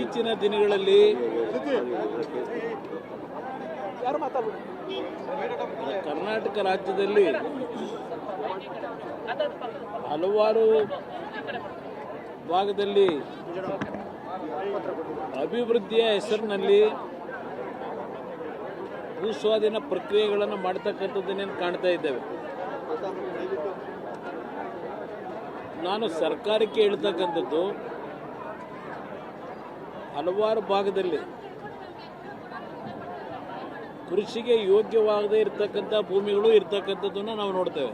ಇತ್ತೀಚಿನ ದಿನಗಳಲ್ಲಿ ಕರ್ನಾಟಕ ರಾಜ್ಯದಲ್ಲಿ ಹಲವಾರು ಭಾಗದಲ್ಲಿ ಅಭಿವೃದ್ಧಿಯ ಹೆಸರಿನಲ್ಲಿ ಭೂಸ್ವಾಧೀನ ಪ್ರಕ್ರಿಯೆಗಳನ್ನು ಮಾಡತಕ್ಕಂಥದ್ದನ್ನೇನು ಕಾಣ್ತಾ ಇದ್ದೇವೆ. ನಾನು ಸರ್ಕಾರಕ್ಕೆ ಹೇಳ್ತಕ್ಕಂಥದ್ದು, ಹಲವಾರು ಭಾಗದಲ್ಲಿ ಕೃಷಿಗೆ ಯೋಗ್ಯವಾಗದೇ ಇರತಕ್ಕಂಥ ಭೂಮಿಗಳು ಇರ್ತಕ್ಕಂಥದ್ದನ್ನು ನಾವು ನೋಡ್ತೇವೆ.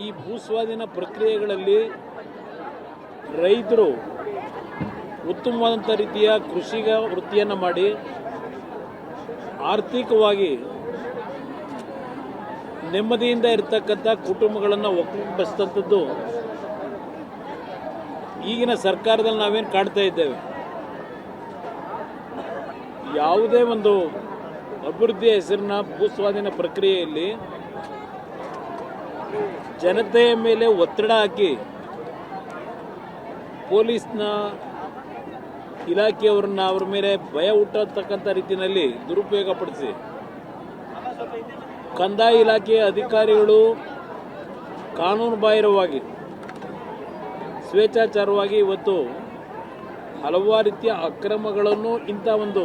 ಈ ಭೂಸ್ವಾಧೀನ ಪ್ರಕ್ರಿಯೆಗಳಲ್ಲಿ ರೈತರು ಉತ್ತಮವಾದಂಥ ರೀತಿಯ ಕೃಷಿಗ ವೃತ್ತಿಯನ್ನು ಮಾಡಿ ಆರ್ಥಿಕವಾಗಿ ನೆಮ್ಮದಿಯಿಂದ ಇರತಕ್ಕಂಥ ಕುಟುಂಬಗಳನ್ನು ಒಕ್ಕೂಡಿಸ್ತಕ್ಕಂಥದ್ದು ಈಗಿನ ಸರ್ಕಾರದಲ್ಲಿ ನಾವೇನು ಕಾಣ್ತಾ ಇದ್ದೇವೆ. ಯಾವುದೇ ಒಂದು ಅಭಿವೃದ್ಧಿಯ ಹೆಸರಿನ ಭೂಸ್ವಾಧೀನ ಪ್ರಕ್ರಿಯೆಯಲ್ಲಿ ಜನತೆಯ ಮೇಲೆ ಒತ್ತಡ ಹಾಕಿ ಪೊಲೀಸ್ನ ಇಲಾಖೆಯವರನ್ನ ಅವರ ಮೇಲೆ ಭಯ ಹುಟ್ಟತಕ್ಕಂಥ ರೀತಿಯಲ್ಲಿ ದುರುಪಯೋಗಪಡಿಸಿ ಕಂದಾಯ ಇಲಾಖೆಯ ಅಧಿಕಾರಿಗಳು ಕಾನೂನು ಬಾಹಿರವಾಗಿ ಸ್ವೇಚ್ಛಾಚಾರವಾಗಿ ಇವತ್ತು ಹಲವಾರು ರೀತಿಯ ಅಕ್ರಮಗಳನ್ನು ಇಂಥ ಒಂದು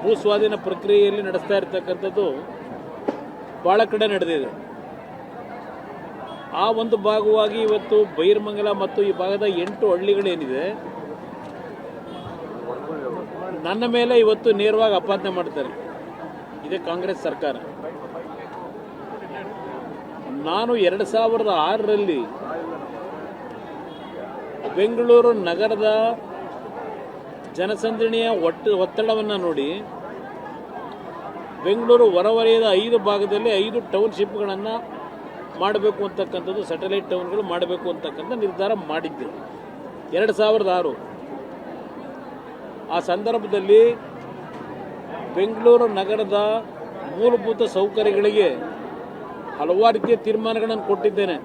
ಭೂಸ್ವಾಧೀನ ಪ್ರಕ್ರಿಯೆಯಲ್ಲಿ ನಡೆಸ್ತಾ ಇರತಕ್ಕಂಥದ್ದು ಭಾಳ ಕಡೆ ನಡೆದಿದೆ. ಆ ಒಂದು ಭಾಗವಾಗಿ ಇವತ್ತು ಬೈರಮಂಗಲ ಮತ್ತು ಈ ಭಾಗದ 8 ಹಳ್ಳಿಗಳೇನಿದೆ, ನನ್ನ ಮೇಲೆ ಇವತ್ತು ನೇರವಾಗಿ ಆಪಾದನೆ ಮಾಡ್ತಾರೆ. ಇದೇ ಕಾಂಗ್ರೆಸ್ ಸರ್ಕಾರ. ನಾನು 2006ರಲ್ಲಿ ಬೆಂಗಳೂರು ನಗರದ ಜನಸಂದಣಿಯ ಒತ್ತಡವನ್ನು ನೋಡಿ ಬೆಂಗಳೂರು ಹೊರವಲಯದ 5 ಭಾಗದಲ್ಲಿ 5 ಟೌನ್ಶಿಪ್ಗಳನ್ನು ಮಾಡಬೇಕು ಅಂತಕ್ಕಂಥದ್ದು, ಸ್ಯಾಟಲೈಟ್ ಟೌನ್ಗಳು ಮಾಡಬೇಕು ಅಂತಕ್ಕಂಥ ನಿರ್ಧಾರ ಮಾಡಿದ್ದೆ 2006. ಆ ಸಂದರ್ಭದಲ್ಲಿ ಬೆಂಗಳೂರು ನಗರದ ಮೂಲಭೂತ ಸೌಕರ್ಯಗಳಿಗೆ ಹಲವಾರು ರೀತಿಯ ತೀರ್ಮಾನಗಳನ್ನು ಕೊಟ್ಟಿದ್ದೇನೆ.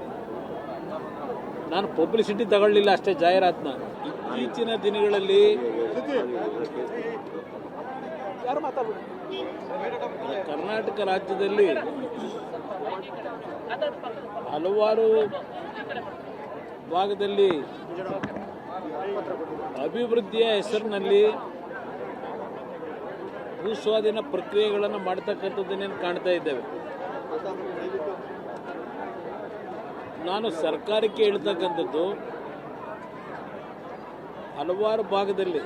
ನಾನು ಪಬ್ಲಿಸಿಟಿ ತಗೊಳ್ಳಿಲ್ಲ ಅಷ್ಟೇ, ಜಾಹೀರಾತನ್ನ. ಇತ್ತೀಚಿನ ದಿನಗಳಲ್ಲಿ ಕರ್ನಾಟಕ ರಾಜ್ಯದಲ್ಲಿ ಹಲವಾರು ಭಾಗದಲ್ಲಿ ಅಭಿವೃದ್ಧಿಯ ಹೆಸರಿನಲ್ಲಿ ಭೂಸ್ವಾಧೀನ ಪ್ರಕ್ರಿಯೆಗಳನ್ನು ಮಾಡತಕ್ಕಂಥದ್ದನ್ನೇನು ಕಾಣ್ತಾ ಇದ್ದೇವೆ. ನಾನು ಸರ್ಕಾರಕ್ಕೆ ಹೇಳ್ತಕ್ಕಂಥದ್ದು, ಹಲವಾರು ಭಾಗದಲ್ಲಿ